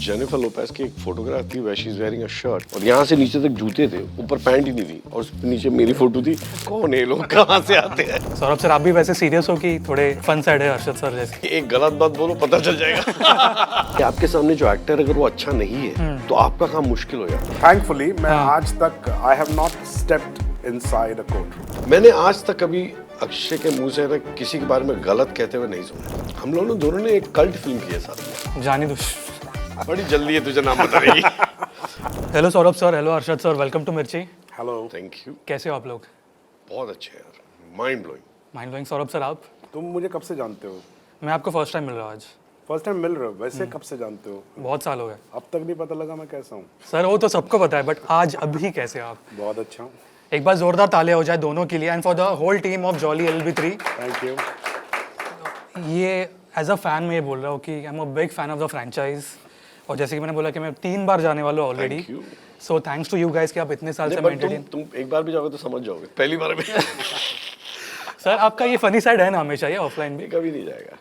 Jennifer Lopez की एक photograph थी where she's wearing a shirt और यहाँ से नीचे तक जूते थे, ऊपर पैंट ही नहीं थी और उसके नीचे मेरी फोटो थी। कौन है ये लोग, कहाँ से आते हैं? सौरभ सर, आप भी वैसे सीरियस हो कि थोड़े फन साइड है अर्शद सर जैसे? एक गलत बात बोलो पता चल जाएगा कि आपके सामने जो एक्टर अगर वो अच्छा नहीं है तो आपका काम मुश्किल हो जाता है। थैंकफुली मैं आज तक I have not stepped inside a court. मैंने आज तक कभी अक्षय के मुंह से ना किसी के बारे में गलत कहते हुए नहीं सुना। हम लोगों ने दोनों ने एक कल्ट फिल्म की है साथ में, जानी दुश। बड़ी जल्दी है तुझे नाम बता रही। Hello Saurabh sir, hello Arshad sir, welcome to Mirchi. Hello. Thank you. कैसे हो आप लोग? बहुत अच्छे यार, mind blowing. Mind blowing. Saurabh sir आप? तुम मुझे कब से जानते हो? मैं आपको फर्स्ट टाइम मिल रहा हूँ आज। फर्स्ट टाइम मिल रहे हो? वैसे कब से जानते हो? बहुत साल हो गए अब तक नहीं पता लगा मैं कैसा हूँ? सर। वो तो सबको पता है, बट आज अभी कैसे आप? बहुत अच्छा हूँ। एक बार जोरदार तालियां हो जाए दोनों के लिए and for the whole team of Jolly LB3। Thank you. ये एज अ फैन मैं ये बोल रहा हूँ कि I am a big fan of the franchise, और जैसे कि मैंने बोला कि मैं 3 बार जाने वाला हूँ already. Thank you. So thanks to you guys कि आप इतने साल से नहीं, but मेंटेन। तुम एक बार भी जाओगे तो समझ जाओगे, पहली बार में सर आपका ये फनी साइड है ना हमेशा, ये ऑफलाइन भी? कभी नहीं जाएगा।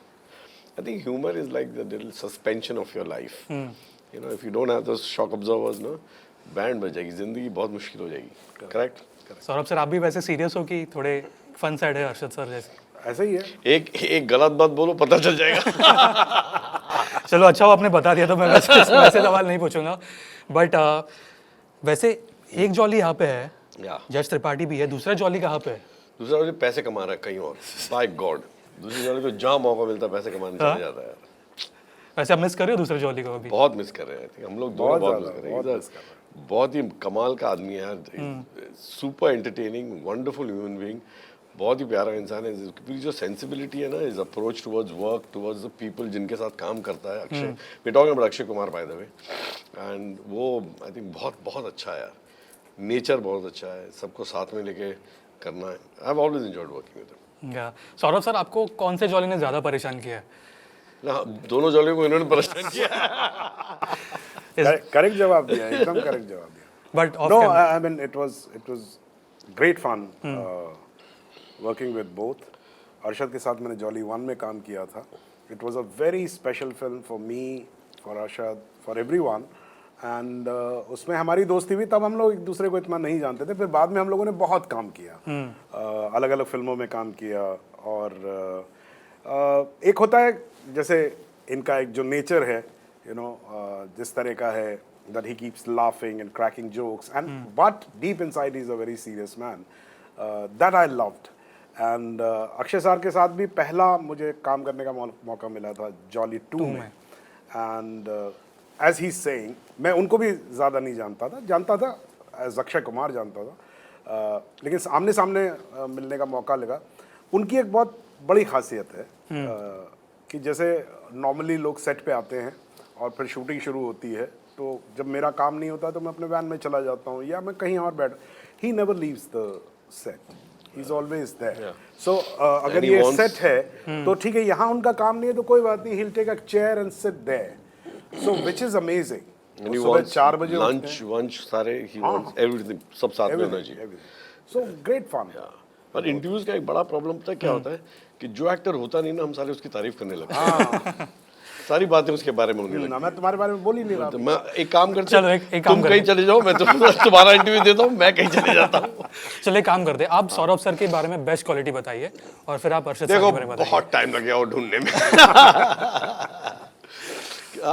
I think humour is like the little suspension of your life. You know, if you don't have those shock observers ना, बैंड बज जाएगी, जिंदगी बहुत मुश्किल हो जाएगी। करेक्ट। सौरभ सर, आप भी वैसे सीरियस हो कि थोड़े फन साइड है अर्शद सर जैसे? ऐसा ही है। एक गलत बात बोलो पता चल जाएगा। चलो अच्छा, वो आपने बता दिया तो मैं वैसे सवाल नहीं पूछूंगा। बट वैसे एक जॉली यहाँ पे है, या जज त्रिपाठी भी है, दूसरा जॉली कहाँ पे है? दूसरा वाले पैसे कमा रहा है कहीं और, बाय गॉड। दूसरे वाले को जहाँ मौका मिलता है पैसे कमाने चला जाता है यार। वैसे आप मिस कर रहे हो दूसरे जॉली को अभी? बहुत मिस कर रहे हैं हम लोग, दोनों बहुत मिस कर रहे बहुत हैं। miss कर रहे बहुत ही कमाल का आदमी है यार, super entertaining, wonderful human being, बहुत ही प्यारा इंसान है। इसकी जो सेंसिबिलिटी है ना, is approach towards work, towards the people जिनके साथ काम करता है। Akshay, we talking about Akshay Kumar by the way, and वो आई थिंक बहुत बहुत अच्छा है यार। नेचर बहुत अच्छा है, सबको साथ में लेके करना है। I have always enjoyed working with him. या सौरभ सर, आपको कौन से जॉली ने ज़्यादा परेशान किया है? ना, दोनों जॉलियों को इन्होंने परेशान किया। करेक्ट जवाब दिया, एकदम करेक्ट जवाब दिया। But no, I mean it was great fun working with both. Arshad के साथ मैंने जॉली 1 में काम किया था। It was a very special film for me, for Arshad, for everyone. And उसमें हमारी दोस्ती भी, तब हम लोग एक दूसरे को इतना नहीं जानते थे। फिर बाद में हम लोगों ने बहुत काम किया, अलग अलग फिल्मों में काम किया। और एक होता है जैसे इनका एक जो नेचर है, यू नो, जिस तरह का है, that he keeps laughing and cracking jokes, and but deep inside he's a very serious man. That I loved. And Akshay sir के साथ भी पहला मुझे काम करने का मौका मिला था जॉली 2 में। And as he's saying, मैं उनको भी ज़्यादा नहीं जानता था as अक्षय कुमार जानता था, लेकिन आमने सामने मिलने का मौका लगा। उनकी एक बहुत बड़ी खासियत है कि जैसे नॉर्मली लोग सेट पे आते हैं और फिर शूटिंग शुरू होती है, तो जब मेरा काम नहीं होता तो मैं अपने वैन में चला जाता हूँ या मैं कहीं और बैठ, he never leaves the set, he is always there. So अगर ये सेट है तो ठीक है, यहाँ उनका काम नहीं है तो कोई बात नहीं, he will take a chair and sit there, so which is amazing. सुबह 4 बजे लंच सारे, ही वांट्स एवरीथिंग, सब साथ में होना चाहिए। So great fun. पर इंटरव्यूज का एक बड़ा प्रॉब्लम पता है क्या होता है कि जो एक्टर होता नहीं ना, हम सारे उसकी तारीफ करने लगते हैं। सारी बातें उसके बारे में होने लगती। मैं तुम्हारे बारे में बोल ही नहीं रहा। तो मैं एक काम करते, चलो एक काम तुम कहीं चले जाओ, मैं तुम्हारा इंटरव्यू देता हूँ, मैं कहीं चले जाता हूँ। चलो एक काम करते हैं, आप सौरभ सर के बारे में बेस्ट क्वालिटी बताइए और फिर आप अर्शद सर देखो, के बारे में बताइए। बहुत टाइम लग गया वो ढूंढने में।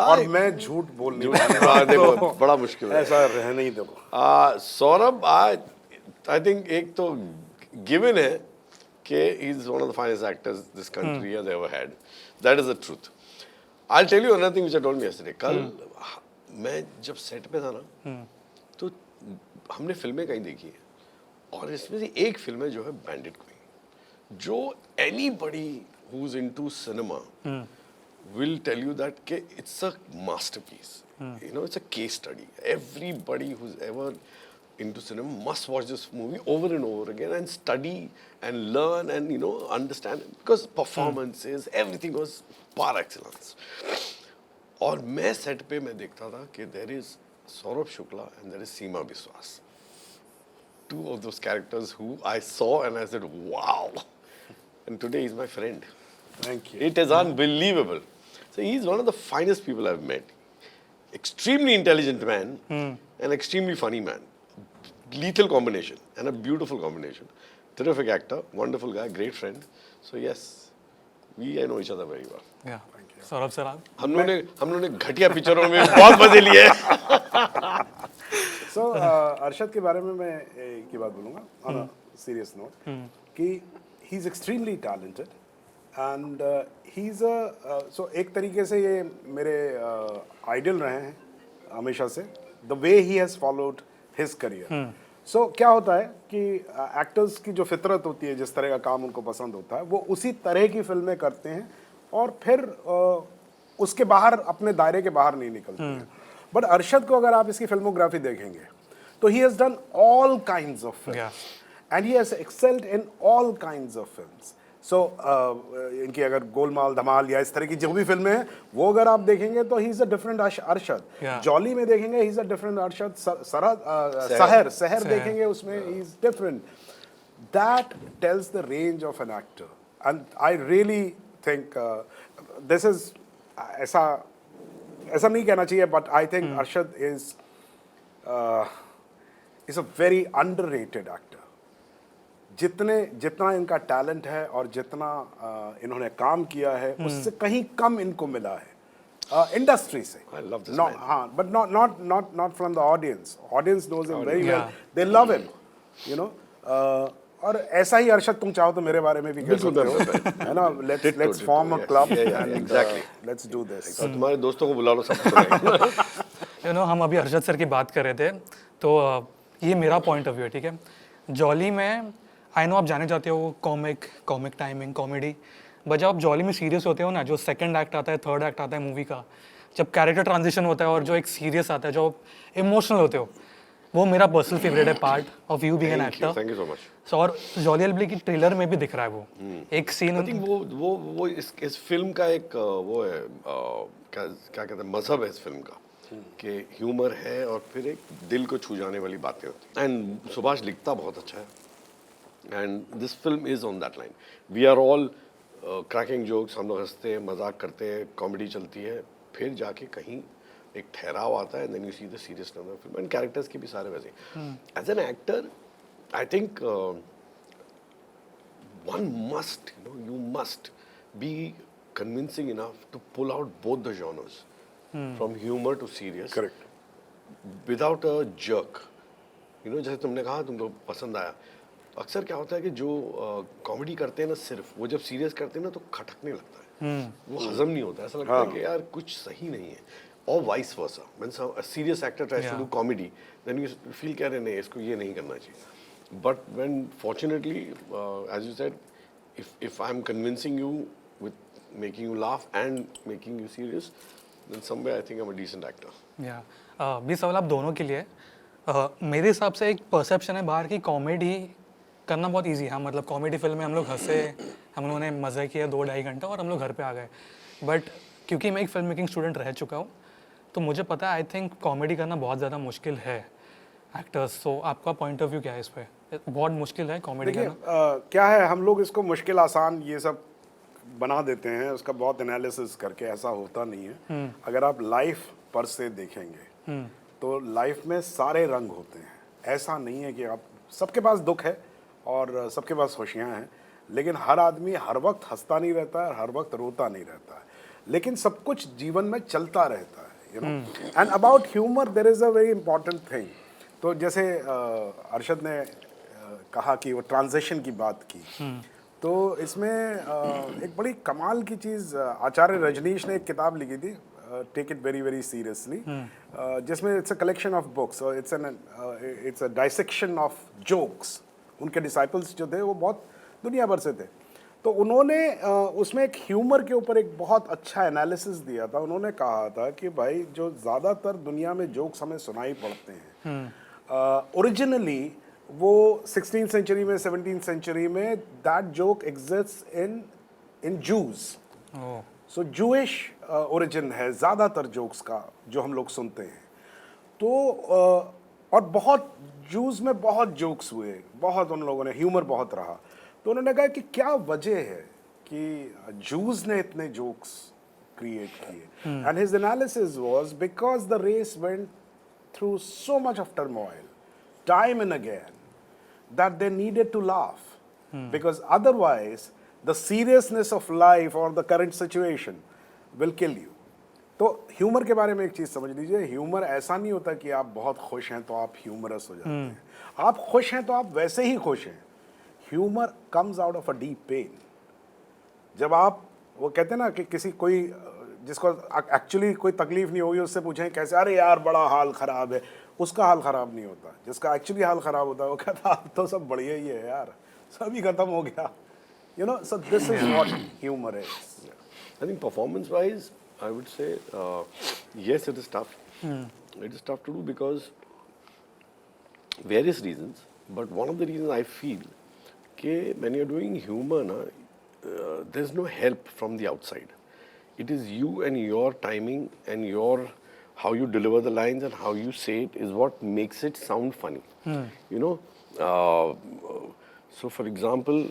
और मैं झूठ बोल नहीं रहा। देखो बड़ा मुश्किल है, ऐसा रहने ही देखो। सौरभ आई थिंक एक तो गिवन है कि he is one of the finest actors this country has ever had, that is the truth. I tell you another thing which I told me yesterday. कल मैं जब सेट पे था ना, तो हमने फिल्में कहीं देखी है और इसमें से एक फिल्म है जो है बैंडिट क्वीन, जो anybody who is into cinema will tell you that it's a masterpiece. You know, it's a case study. Everybody who's ever into cinema must watch this movie over and over again and study and learn and, you know, understand it. Because performances, everything was par excellence. और मैं set पे मैं देखता था कि there is Saurabh Shukla and there is Seema Biswas. Two of those characters who I saw and I said, wow. And today he's my friend. Thank you. It is unbelievable. So he's one of the finest people I've met. extremely intelligent man and extremely funny man. Lethal combination and a beautiful combination. Terrific actor, wonderful guy, great friend. So yes, I know each other very well. या Saurabh sir आप हम लोगों ने घटिया पिक्चरों में बहुत मजे लिए हैं. सो अरशद के बारे में मैं एक ही बात बोलूँगा ऑन अ सीरियस नोट कि he is extremely talented and he is so एक तरीके से ये मेरे आइडल रहे हैं हमेशा से, the way he has followed his career. So क्या होता है कि एक्टर्स की जो फितरत होती है, जिस तरह का काम उनको पसंद होता है, वो उसी तरह की फिल्में करते हैं और फिर उसके बाहर, अपने दायरे के बाहर नहीं निकलते हैं. बट अरशद को अगर आप इसकी फिल्मोग्राफी देखेंगे तो he has done all kinds of films and he has excelled in all kinds of films. So इनकी अगर गोलमाल, धमाल या इस तरह की जो भी फिल्में हैं, वो अगर आप देखेंगे तो he is a different Arshad. Jolly में देखेंगे he is a different Arshad. सहर देखेंगे, उसमें he is different. That tells the range of an actor and I really think this is ऐसा नहीं कहना चाहिए, but I think Arshad is a very underrated actor. जितना इनका टैलेंट है और जितना इन्होंने काम किया है, उससे कहीं कम इनको मिला है इंडस्ट्री से. I love this Not, man. हाँ, but not from the audience. Audience knows him very well. They love him, you know. और ऐसा ही अरशद तुम चाहो तो मेरे बारे में भी कह सकते हो, है ना. Let's form a club and exactly. Let's do this. और तुम्हारे दोस्तों को बुला लो, सब सुनाएंगे. यू नो, हम अभी अरशद सर की बात कर रहे थे, तो ये मेरा पॉइंट ऑफ व्यू है, ठीक है. जॉली में आई नो आप जाने चाहते हो कॉमिक टाइमिंग, कॉमेडी, बट जब आप जॉली में सीरियस होते हो ना, जो सेकंड एक्ट आता है, थर्ड एक्ट आता है मूवी का, जब कैरेक्टर ट्रांजिशन होता है और जो एक सीरियस आता है, जो इमोशनल होते हो, वो मेरा पर्सनल फेवरेट है part of you being an actor. Thank you so much. सो और जॉली एलबी की ट्रेलर में भी दिख रहा है वो एक सीन. I think वो इस फिल्म का एक वो है, क्या कहते हैं, मजहब है इस फिल्म का, कि ह्यूमर है और फिर एक दिल को छू जाने वाली बातें होती हैं. एंड सुभाष लिखता बहुत अच्छा है. And this film is on that line. We are all cracking jokes, हम लोग हंसते हैं, मजाक करते हैं, कॉमेडी चलती है, फिर जाके कहीं एक ठहराव आता है, then you see the seriousness of the film. And characters के भी सारे वैसे. As an actor I think one must, you must be convincing enough to pull out both the genres, from humor to serious. Correct. Without a jerk. जैसे तुमने कहा तुमको पसंद आया. अक्सर क्या होता है कि जो कॉमेडी करते हैं ना, सिर्फ वो जब सीरियस करते हैं ना, तो खटकने लगता है, वो हजम नहीं होता. ऐसा लगता है कि यार कुछ सही नहीं है. और vice versa, when a serious actor tries to do comedy, then you feel कह रहे नहीं, इसको ये नहीं करना चाहिए. But when fortunately, as you said, if I'm convincing you with making you laugh and making you serious, then somewhere I think I'm a decent actor. या भी सवाल आप दोनों के लिए. मेरे हिसाब से एक परसेप्शन है बाहर की, कॉमेडी करना बहुत इजी है. मतलब कॉमेडी फिल्म में हम लोग हंसे, हम लोगों ने मज़े किया 2-2.5 घंटा और हम लोग घर पे आ गए. बट क्योंकि मैं एक फिल्म मेकिंग स्टूडेंट रह चुका हूँ, तो मुझे पता है आई थिंक कॉमेडी करना बहुत ज़्यादा मुश्किल है एक्टर्स. सो आपका पॉइंट ऑफ व्यू क्या है इस पर? बहुत मुश्किल है कॉमेडी करना. क्या है, हम लोग इसको मुश्किल आसान ये सब बना देते हैं, उसका बहुत एनालिसिस करके. ऐसा होता नहीं है. अगर आप लाइफ पर से देखेंगे तो लाइफ में सारे रंग होते हैं. ऐसा नहीं है कि आप, सबके पास दुख है और सबके पास खुशियाँ हैं, लेकिन हर आदमी हर वक्त हंसता नहीं रहता है, हर वक्त रोता नहीं रहता है, लेकिन सब कुछ जीवन में चलता रहता है, you know. And about humour there is a very important thing. तो जैसे अरशद ने कहा कि वो ट्रांजिशन की बात की, तो इसमें एक बड़ी कमाल की चीज़, आचार्य रजनीश ने एक किताब लिखी थी, take it very very seriously, जिसमें it's a collection of books, it's a dissection of jokes. उनके डिसाइपल्स जो थे वो बहुत दुनिया भर से थे, तो उन्होंने उसमें एक ह्यूमर के ऊपर एक बहुत अच्छा एनालिसिस दिया था. उन्होंने कहा था कि भाई जो ज़्यादातर दुनिया में जोक्स हमें सुनाई पड़ते हैं, ओरिजिनली वो 16th सेंचुरी में, 17th सेंचुरी में that joke exist in Jews. So Jewish origin है ज़्यादातर जोक्स का जो हम लोग सुनते हैं. तो और बहुत जूज में बहुत जोक्स हुए, बहुत उन लोगों ने ह्यूमर बहुत रहा. तो उन्होंने कहा कि क्या वजह है कि जूज ने इतने jokes create kiye. And his analysis was because the race went through so much of turmoil, time and again, that they needed to laugh. Because otherwise, the seriousness of life or the current situation will kill you. तो humour के बारे में एक चीज़ समझ लीजिए, humour ऐसा नहीं होता कि आप बहुत खुश हैं तो आप ह्यूमरस हो जाते हैं, आप खुश हैं तो आप वैसे ही खुश हैं. Humour comes out of a deep pain. जब आप वो कहते हैं ना कि किसी कोई जिसको एक्चुअली कोई तकलीफ नहीं होगी उससे पूछें कैसे, अरे यार बड़ा हाल ख़राब है, उसका हाल ख़राब नहीं होता. जिसका एक्चुअली हाल ख़राब होता है वो कहता अब तो सब बढ़िया ही है यार, सभी ख़त्म हो गया. You know, so this is what humor is. I think performance-wise, I would say, yes, it is tough. It is tough to do because various reasons. But one of the reasons I feel that when you're doing humor, there's no help from the outside. It is you and your timing and your how you deliver the lines and how you say it is what makes it sound funny. You know, so for example,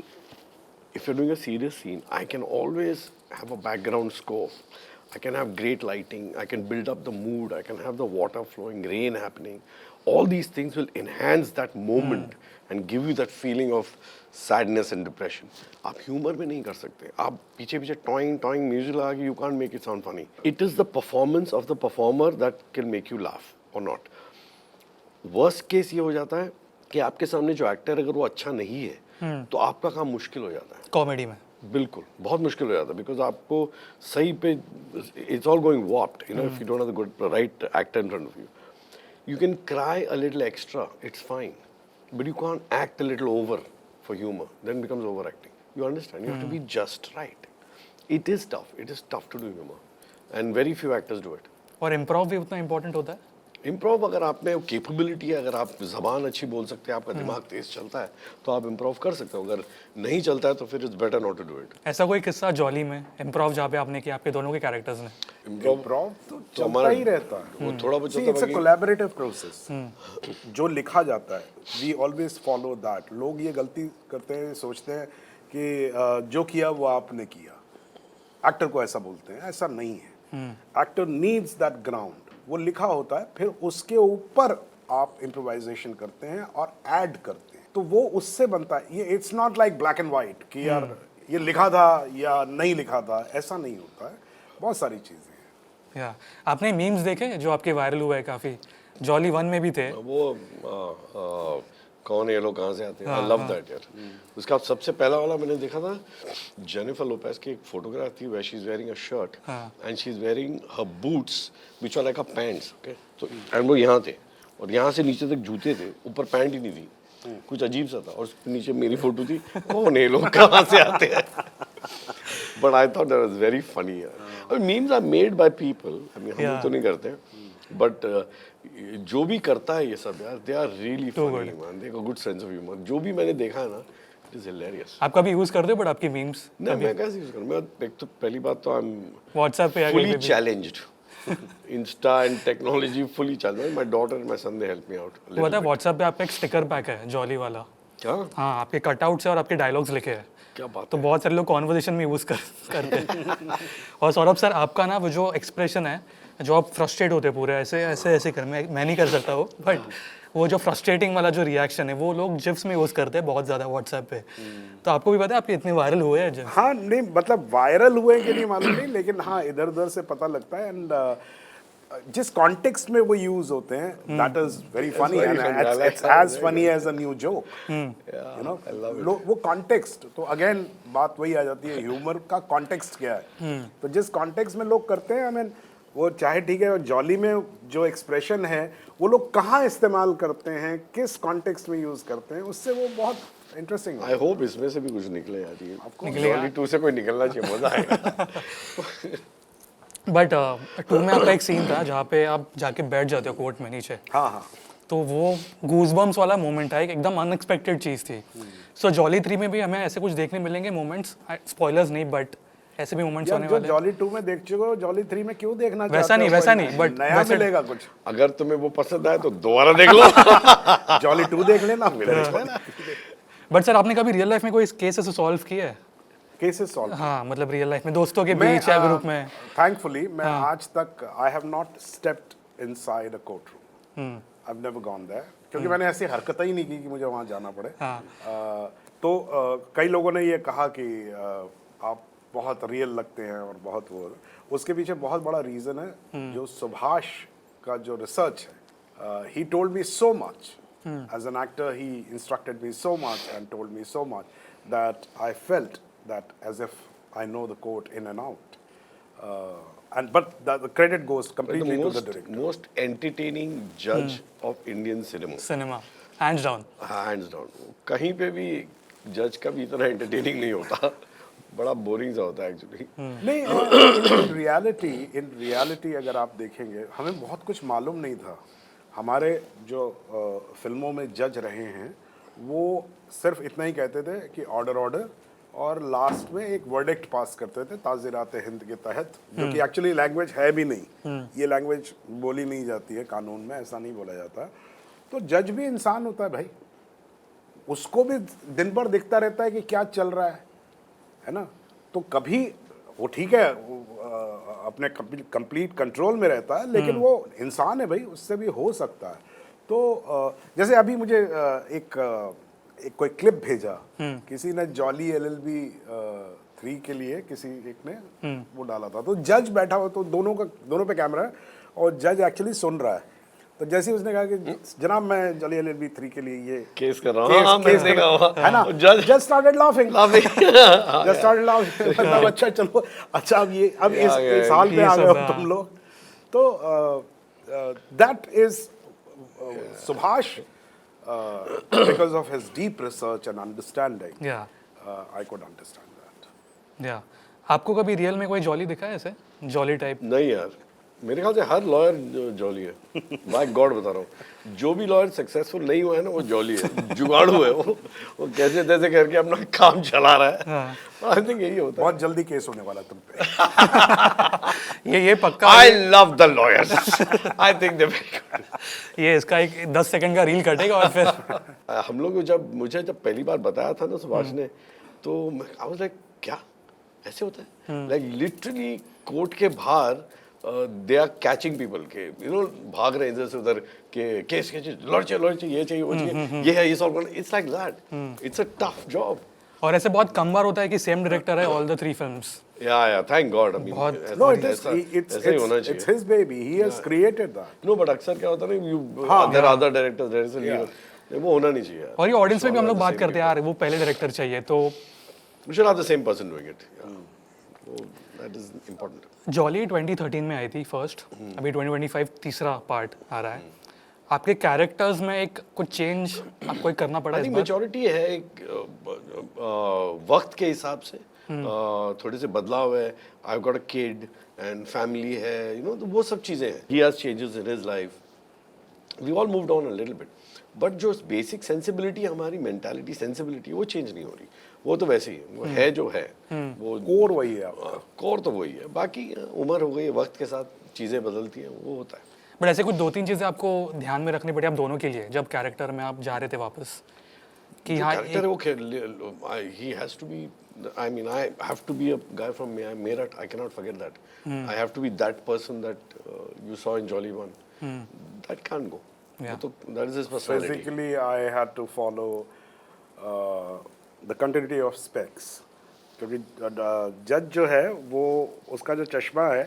if you're doing a serious scene, I can always have a background score. I can have great lighting. I can build up the mood. I can have the water flowing, rain happening. All these things will enhance that moment and give you that feeling of sadness and depression. आप humor में नहीं कर सकते. आप पीछे पीछे toing music लगा के you can't make it sound funny. It is the performance of the performer that can make you laugh or not. Worst case ये हो जाता है कि आपके सामने जो एक्टर अगर वो अच्छा नहीं है तो आपका काम मुश्किल हो जाता है कॉमेडी में. बिल्कुल बहुत मुश्किल हो जाता है बिकॉज आपको सही पे it's all going whopped you know if you don't have the good right actor in front of you you can cry a little extra it's fine but you can't act a little over for humour then becomes over acting you understand you have to be just right it is tough to do humour and very few actors do it. और improv भी उतना important होता है. Improv अगर आप में capability है, अगर आप ज़बान अच्छी बोल सकते हैं, आपका दिमाग तेज चलता है तो आप इम्प्रोव कर सकते हो. अगर नहीं चलता है तो फिर it's better not to do it. ऐसा कोई किस्सा जॉली में इम्प्रोव जहाँ पे आपने किया आपके दोनों के कैरेक्टर्स ने? इम्प्रोव तो चलता ही रहता है. वो थोड़ा बहुत इट्स अ कोलैबोरेटिव प्रोसेस. जो लिखा जाता है वी ऑलवेज फॉलो दैट. लोग ये गलती करते हैं, सोचते हैं कि जो किया वो आपने किया, एक्टर को ऐसा बोलते हैं. ऐसा नहीं है. Actor needs that ground. वो लिखा होता है, फिर उसके ऊपर आप इम्प्रोवाइजेशन करते हैं और ऐड करते हैं, तो वो उससे बनता है. ये it's not like black and white कि यार ये लिखा था या नहीं लिखा था, ऐसा नहीं होता है. बहुत सारी चीज़ें हैं. या आपने मीम्स देखे जो आपके वायरल हुए हैं काफ़ी? जॉली 1 में भी थे वो कौन है ये लोग कहाँ से आते हैं. आई लव दैट यार. उसका सबसे पहला वाला मैंने देखा था जेनिफर लोपेज की एक फोटोग्राफ थी where she is wearing a shirt and she is wearing her boots which are like a pants. Okay, तो एंड वो यहाँ थे और यहाँ से नीचे तक जूते थे, ऊपर पैंट ही नहीं थी. कुछ अजीब सा था और उसके नीचे मेरी फोटो थी. कौन है ये लोग कहाँ से आते हैं. But I thought that was very funny यार. I mean memes are made by people. I mean हम तो नहीं करते बट जो भी करता है ये सब यार they are really funny man. They have a good sense of humour. जो भी मैंने देखा है ना इट इज हिलेरियस. आप कभी यूज करते हो बट आपकी मीम्स? नहीं, मैं कैसे यूज करूं. मैं एक तो पहली बात तो आई एम व्हाट्सएप पे fully challenged. Insta and technology fully challenged. My daughter and my son they help me out. वो पता है व्हाट्सएप पे आपका एक स्टिकर पैक है जॉली वाला. क्या? हाँ, आपके कटआउट्स है और आपके डायलॉग्स लिखे हैं. क्या बात तो बहुत सारे लोग कॉन्वर्सेशन में यूज़ करते हैं. और सौरभ सर आपका ना वो जो एक्सप्रेशन है, जो आप फ्रस्ट्रेट होते पूरे ऐसे ऐसे ऐसे कर, मैं नहीं कर सकता वो, बट वो जो फ्रस्ट्रेटिंग वाला जो रिएक्शन है वो लोग जिप्स में यूज़ करते हैं बहुत ज़्यादा व्हाट्सएप पे. तो आपको भी पता है आपके इतने वायरल हुए हैं जिप्स? हाँ, नहीं मतलब वायरल हुए कि नहीं मालूम नहीं, लेकिन हाँ इधर उधर से पता लगता है. एंड जिस कॉन्टेक्स्ट में वो यूज होते हैं that is very funny and it's as funny as a new joke. You know वो कॉन्टेक्स्ट. तो अगेन बात वही आ जाती है, ह्यूमर का कॉन्टेक्स्ट क्या है. तो जिस कॉन्टेक्स्ट में लोग करते हैं, आई मीन वो चाहे ठीक है जॉली में जो एक्सप्रेशन है वो लोग कहाँ इस्तेमाल करते हैं, किस कॉन्टेक्स्ट में यूज करते हैं, उससे वो बहुत इंटरेस्टिंग. आई होप इसमें से भी कुछ निकले यार. ये आपको जॉली 2 से कोई निकलना चाहिए, मजा आएगा. बट 2 में आपका एक सीन था जहाँ पे आप जाके बैठ जाते हो कोर्ट में नीचे. हाँ हाँ, तो वो गूजबम्स वाला मोमेंट है, एकदम अनएक्सपेक्टेड चीज़ थी. सो जॉली 3 में भी हमें ऐसे कुछ देखने मिलेंगे मोमेंट्स, स्पॉयलर्स नहीं बट ऐसे भी मोमेंट्स होने वाले हैं. जॉली 2 में देख चुके हो, जॉली 3 में क्यों देखना चाहते हो? वैसा नहीं बट नया मिलेगा कुछ. अगर तुम्हें वो पसंद आए तो दोबारा देख लो. जॉली 2 देख लेना. बट सर आपने कभी रियल लाइफ में कोई केस ऐसे सॉल्व किया है केसेस सॉल्व। हाँ मतलब रियल लाइफ में दोस्तों के मैं बीच या ग्रुप में। थैंकफुली मैं आज तक I have not stepped inside a court room, I have never gone there, क्योंकि मैंने ऐसी हरकत ही नहीं की कि मुझे वहाँ जाना पड़े। तो कई लोगों ने ये कहा कि आप बहुत रियल लगते हैं और बहुत वो, उसके पीछे बहुत बड़ा रीज़न है जो सुभाष का जो रिसर्च है। He told me so much as an actor, he instructed me so much and told me so much that I felt that as if I know the court in and out, and but the credit goes completely to the director. Most entertaining judge of Indian cinema. Cinema hands down. Hands down. कहीं पे भी जज का भी इतना entertaining नहीं होता, बड़ा बोरिंग सा होता है एक्चुअली। नहीं, इन रियलिटी अगर आप देखेंगे, हमें बहुत कुछ मालूम नहीं था। हमारे जो फिल्मों में जज रहे हैं वो सिर्फ इतना ही कहते थे कि ऑर्डर ऑर्डर, और लास्ट में एक वर्डिक्ट पास करते थे ताज़ीरात हिंद के तहत, जो कि एक्चुअली लैंग्वेज है भी नहीं, ये लैंग्वेज बोली नहीं जाती है कानून में, ऐसा नहीं बोला जाता। तो जज भी इंसान होता है भाई, उसको भी दिन भर दिखता रहता है कि क्या चल रहा है ना। तो कभी वो ठीक है, अपने कंप्लीट कंट्रोल में रहता है, लेकिन वो इंसान है भाई, उससे भी हो सकता है। तो जैसे अभी मुझे एक कोई क्लिप भेजा, किसी ने जॉली LLB 3 के लिए किसी एक ने वो डाला था, तो जज बैठा हुआ, तो दोनों पे कैमरा है और जज एक्चुअली सुन रहा है। तो जैसे ही उसने कहा कि जनाब मैं जॉली LLB 3 के लिए ये केस कर रहा हूँ, केस है ना, जज स्टार्टेड लाफिंग, जज स्टार्टेड लाफिंग, मतलब अच्छा चलो, अच्छा अब इस साल पे आ गए हो तुम लोग। तो that is Subhash, because of his deep research and understanding, I could understand that. या आपको कभी रियल में कोई जॉली दिखा है ऐसे, जॉली टाइप? नहीं यार, मेरे ख्याल से हर लॉयर जॉली है। बाय गॉड बता रहा हूँ, जो भी लॉयर सक्सेसफुल नहीं हुआ है ना वो जॉली है, जुगाड़ू है वो कैसे तैसे करके अपना काम चला रहा है। आई थिंक यही होता है। बहुत जल्दी केस होने वाला तुम पे। ये पक्का। I love the lawyers, I think they very good. ये इसका एक 10 सेकंड का रील कटेगा और फिर हम लोग को मुझे जब पहली बार बताया था ना सुभाष ने, तो आई वाज लाइक क्या ऐसे होता है? लाइक लिटरली कोर्ट के बाहर दे आर कैचिंग पीपल के, यू नो, भाग रहे इधर से उधर के केस लॉयर चाहिए, ये चाहिए, वो चाहिए, ये है, ये सॉल्व करना। It's like that, it's a tough job. और ऐसे बहुत कम बार होता है कि सेम डायरेक्टर है all the 3 films. Yeah thank God. I mean No, it's his baby. He has created that. No, but अक्सर क्या होता है ना, there are other directors, there is वो होना नहीं चाहिए। और ये ऑडियंस में भी हम लोग बात करते हैं यार, वो पहले डायरेक्टर चाहिए, तो we should have the same person doing it. That is important. Jolly 2013 में आई थी फर्स्ट, अभी 2025 तीसरा पार्ट आ रहा है। आपके कैरेक्टर्स में एक कुछ चेंज आपको एक करना पड़ा? आई थिंक मेच्योरिटी है, एक वक्त के हिसाब से थोड़े से बदलाव है। I got a kid and family है, यू नो, तो वो सब चीज़ें हैं। He has changes in his life, we all moved on a little bit, but जो बेसिक सेंसिबिलिटी, हमारी मेंटालिटी सेंसिबिलिटी, वो चेंज नहीं हो रही। वो तो वैसे ही है, वो है जो है, वो कोर वही है आपका। कोर तो वही है, बाकी उम्र हो गई, वक्त के साथ चीज़ें बदलती हैं, वो होता है। बट ऐसे कुछ 2-3 चीज़ें आपको ध्यान में रखनी पड़ी आप दोनों के लिए, जब कैरेक्टर में आप जा रहे थे वापस, कि हाँ कैरेक्टर वो he has to be, I mean, I have to be a guy from Meerut. I cannot forget that. I have to be that person that you saw in Jolly 1. That can't go. Yeah. So that is his personality. Basically, I had to follow the continuity of specs. क्योंकि जज जो है वो, उसका जो चश्मा है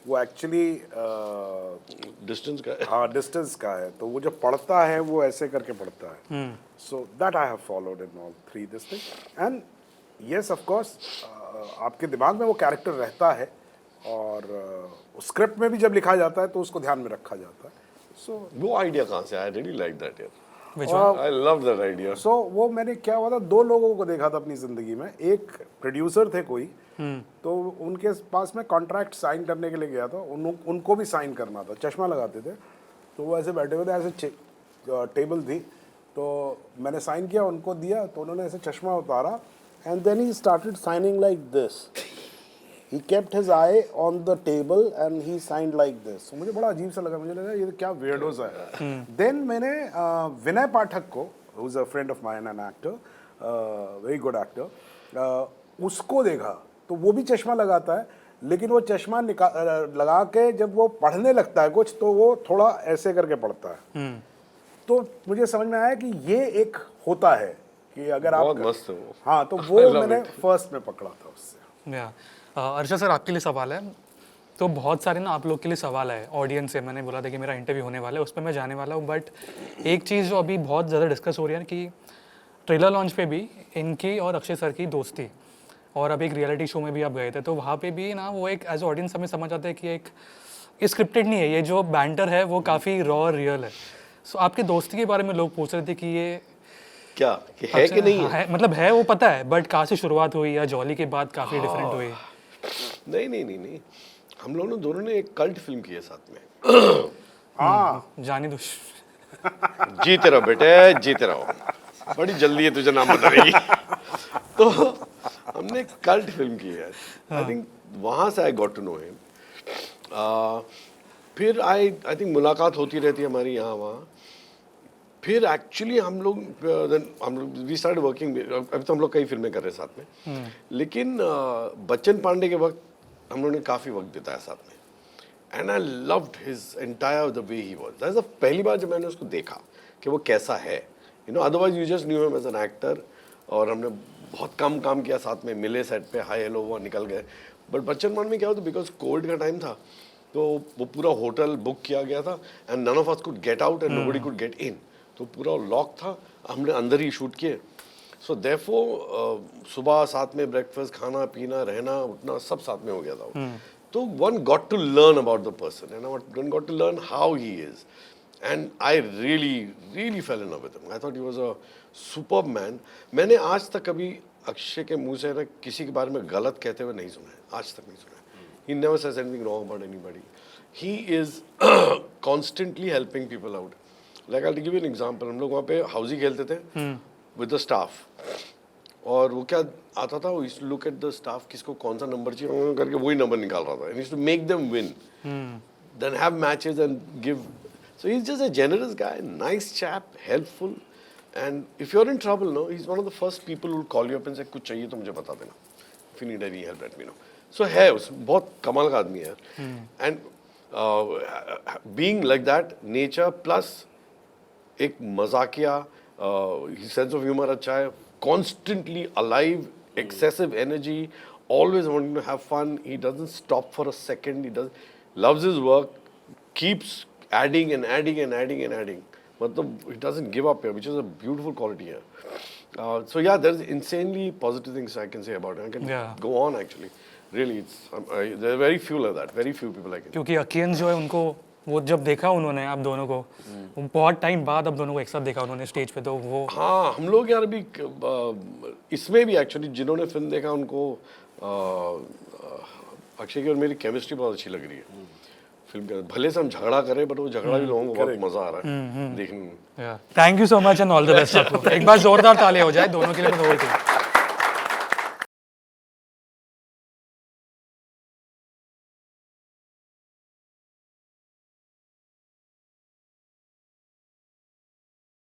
वो एक्चुअली Distance का। हाँ, डिस्टेंस का है, तो वो जो पढ़ता है वो ऐसे करके पढ़ता है। So that I have followed in all 3 this thing. And yes, of course, आपके दिमाग में वो कैरेक्टर रहता है, और स्क्रिप्ट में भी जब लिखा जाता है तो उसको ध्यान में रखा जाता है। सो वो आइडिया कहाँ से? आई रियली लाइक दैट यार। Which one? I love that idea. सो वो मैंने क्या हुआ था, 2 लोगों को देखा था अपनी ज़िंदगी में। एक प्रोड्यूसर थे कोई, तो उनके पास में कॉन्ट्रैक्ट साइन करने के लिए गया था, उनको भी साइन करना था, चश्मा लगाते थे, तो वो ऐसे बैठे हुए थे, ऐसे टेबल थी, तो मैंने साइन किया, उनको दिया, तो उन्होंने ऐसे चश्मा उतारा, and then he started signing like this. He kept his eye on the table and he signed like this. So मुझे बड़ा अजीब सा लगा, मुझे लगा ये क्या weirdo सा है। Then मैंने विनय पाठक को, who is a friend of mine, an actor, very good actor, उसको देखा तो वो भी चश्मा लगाता है, लेकिन वो चश्मा लगा के जब वो पढ़ने लगता है कुछ तो वो थोड़ा ऐसे करके पढ़ता है। तो मुझे समझ में आया कि ये एक होता है कि अगर आप बहुत मस्त है वो। हाँ, तो वो मैंने फर्स्ट में पकड़ा था उससे। या अर्षद सर, आपके लिए सवाल है। तो बहुत सारे ना आप लोग के लिए सवाल है ऑडियंस से, मैंने बोला था कि मेरा इंटरव्यू होने वाला है, उस पर मैं जाने वाला हूँ। बट एक चीज़ जो अभी बहुत ज़्यादा डिस्कस हो रही है कि ट्रेलर लॉन्च पे भी इनकी और अक्षय सर की दोस्ती, और अब एक रियलिटी शो में भी आप गए थे तो वहाँ पे भी ना वो एक एज ऑडियंस हमें समझ आता है कि एक स्क्रिप्टेड नहीं है, ये जो बैंटर है वो काफ़ी रॉ और रियल है। सो आपकी दोस्ती के बारे में लोग पूछ रहे थे कि ये क्या कि है कि नहीं है? है, मतलब है वो पता है, बट कहाँ से शुरुआत हुई या जॉली के बाद काफ़ी डिफरेंट हुई? नहीं, हम लोगों ने दोनों ने एक कल्ट फिल्म की है साथ में। हाँ, जानी दुश जीते रहो बेटे, जीते रहो, बड़ी जल्दी है तुझे नाम बता रही। तो हमने एक कल्ट फिल्म की है, आई थिंक वहाँ से I got to know him. फिर आई थिंक मुलाकात होती रहती है हमारी यहाँ वहाँ। फिर एक्चुअली हम लोग वी स्टार्ट वर्किंग, अभी तो हम लोग कई फिल्में कर रहे हैं साथ में, लेकिन बच्चन पांडे के वक्त हम लोगों ने काफ़ी वक्त बिताया साथ में। And I loved his entire the way he was. That's the पहली बार जब मैंने उसको देखा कि वो कैसा है, you know, otherwise you just knew him as an actor, और हमने बहुत कम काम किया साथ में, मिले सेट पे, हाय हेलो हुआ, निकल गए। बट बच्चन पांडे में क्या होता, बिकॉज कोविड का टाइम था तो वो पूरा होटल बुक किया गया था and none of us could get out and nobody could get in, तो पूरा लॉक था, हमने अंदर ही शूट किए। सो देयरफॉर सुबह साथ में ब्रेकफास्ट, खाना पीना, रहना उठना सब साथ में हो गया था। तो one got to learn about the person and one got to learn how he is, and I really fell in love with him. I thought he was a superb man. मैंने आज तक कभी अक्षय के मुंह से ना किसी के बारे में गलत कहते हुए नहीं सुना है, आज तक नहीं सुना है। He never says anything wrong about anybody. He is constantly helping people out. Like I'll give you an example. हम लोग वहाँ पे हाउजी खेलते थे with the staff. और वो क्या आता था, वो used to look at the staff, किसको कौन सा नंबर चाहिए करके वही नंबर निकाल रहा था. And he used to make them win. Then have matches and give. So he's just a generous guy, nice chap, helpful. And if you're in trouble, no, he's one of the first people who will call you up and say कुछ चाहिए तो मुझे बता देना. If you need any help, let me know. So है उस बहुत कमाल का आदमी है यार। And being like that nature plus एक मजाकिया सेंस ऑफ ह्यूमर अच्छा है, constantly alive, excessive energy, always wanting to have fun, he doesn't stop for a second, he does loves his work, keeps adding and adding and adding and adding, मतलब he doesn't give up, which is a beautiful quality है। So yeah, there's insanely positive things I can say about it. I can go on actually. Really, there are very few like that. Very few people like it. क्योंकि अकियंस जो है उनको वो जब देखा उन्होंने आप दोनों को, वो बहुत टाइम बाद आप दोनों को एक साथ देखा उन्होंने स्टेज पे, तो वो हाँ, हम लोग यार अभी इसमें भी एक्चुअली जिन्होंने फिल्म देखा उनको अक्षय की और मेरी केमिस्ट्री बहुत अच्छी लग रही है फिल्म के। भले से हम झगड़ा करें बट वो झगड़ा भी लोगों को बहुत मजा आ रहा है देखने में। Thank you so much and all the best आपको। एक बार जोरदार ताली हो जाए दोनों के लिए।